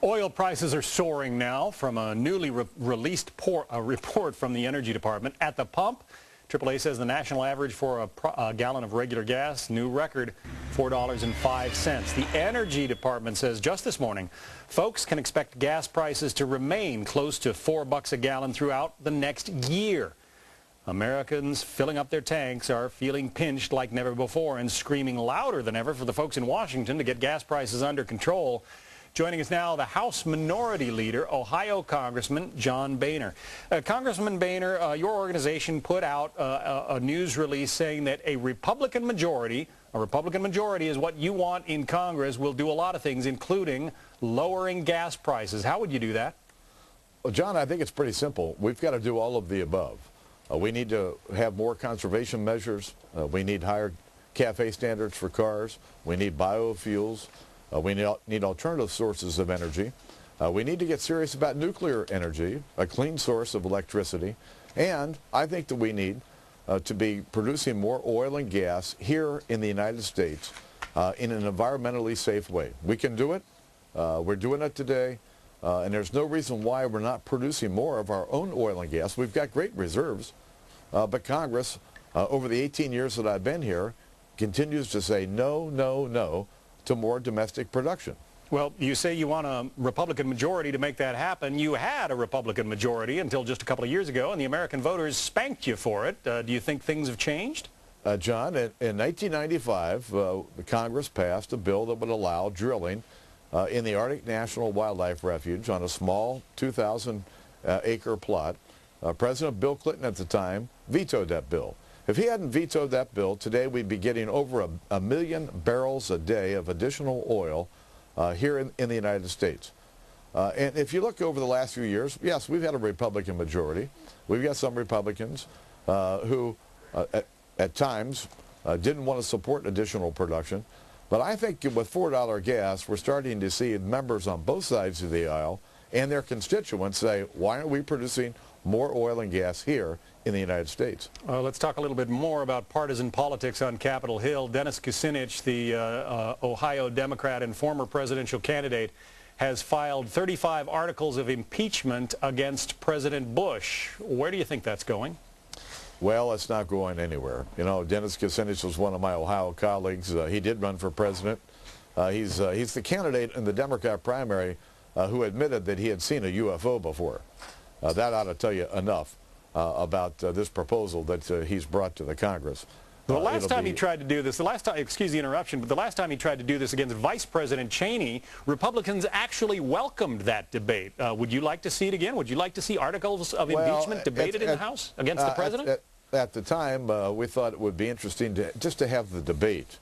Oil prices are soaring now from a newly released report from the Energy Department. At the pump, AAA says the national average for a gallon of regular gas, new record, $4.05. The Energy Department says just this morning, folks can expect gas prices to remain close to $4 a gallon throughout the next year. Americans filling up their tanks are feeling pinched like never before and screaming louder than ever for the folks in Washington to get gas prices under control. Joining us now, the House Minority Leader, Ohio Congressman John Boehner. Congressman Boehner, your organization put out a news release saying that a Republican majority is what you want in Congress, will do a lot of things, including lowering gas prices. How would you do that? Well, John, I think it's pretty simple. We've got to do all of the above. We need to have more conservation measures. We need higher CAFE standards for cars. We need biofuels. We need alternative sources of energy. We need to get serious about nuclear energy, a clean source of electricity. And I think that we need to be producing more oil and gas here in the United States in an environmentally safe way. We can do it. We're doing it today. And there's no reason why we're not producing more of our own oil and gas. We've got great reserves. But Congress, over the 18 years that I've been here, continues to say no, no, no to more domestic production. Well, you say you want a Republican majority to make that happen. You had a Republican majority until just a couple of years ago, and the American voters spanked you for it. Do you think things have changed? John, in 1995, Congress passed a bill that would allow drilling in the Arctic National Wildlife Refuge on a small 2,000-acre plot. President Bill Clinton at the time vetoed that bill. If he hadn't vetoed that bill, today we'd be getting over a million barrels a day of additional oil here in the United States. And if you look over the last few years, yes, we've had a Republican majority. We've got some Republicans who at times didn't want to support additional production. But I think with $4 gas, we're starting to see members on both sides of the aisle and their constituents say, why aren't we producing more oil and gas here in the United States? Let's talk a little bit more about partisan politics on Capitol Hill. Dennis Kucinich, the Ohio Democrat and former presidential candidate, has filed 35 articles of impeachment against President Bush. Where do you think that's going? Well, it's not going anywhere. You know, Dennis Kucinich was one of my Ohio colleagues. He did run for president. He's the candidate in the Democrat primary who admitted that he had seen a UFO before. That ought to tell you enough about this proposal that he's brought to the Congress. The last time he tried to do this, excuse the interruption, but the last time he tried to do this against Vice President Cheney, Republicans actually welcomed that debate. Would you like to see it again? Would you like to see articles of impeachment debated in the House against the president? At the time, we thought it would be interesting just to have the debate.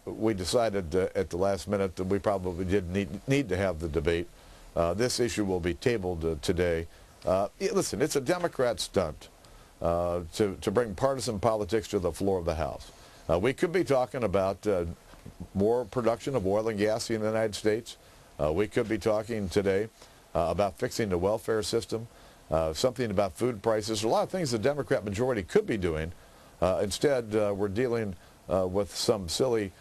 We decided at the last minute that we probably did need to have the debate. This issue will be tabled today. Listen, it's a Democrat stunt to bring partisan politics to the floor of the House. We could be talking about more production of oil and gas in the United States. We could be talking today about fixing the welfare system, something about food prices. A lot of things the Democrat majority could be doing. Instead, we're dealing with some silly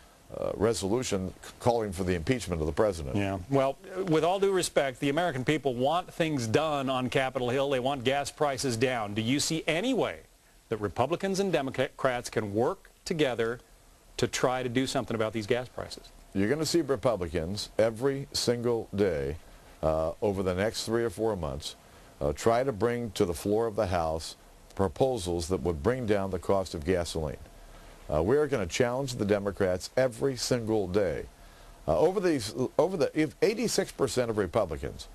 resolution calling for the impeachment of the president. Yeah. Well, with all due respect, the American people want things done on Capitol Hill. They want gas prices down. Do you see any way that Republicans and Democrats can work together to try to do something about these gas prices? You're going to see Republicans every single day over the next 3 or 4 months try to bring to the floor of the House proposals that would bring down the cost of gasoline. We are going to challenge the Democrats every single day. 86% of Republicans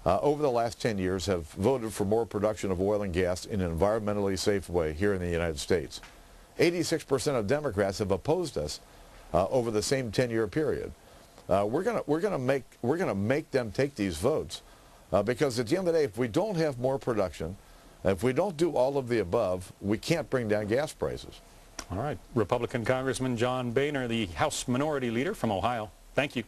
over the last 10 years have voted for more production of oil and gas in an environmentally safe way here in the United States. 86% of Democrats have opposed us over the same 10-year period. We're going to make them take these votes because at the end of the day, if we don't have more production, if we don't do all of the above, we can't bring down gas prices. All right. Republican Congressman John Boehner, the House Minority Leader from Ohio. Thank you.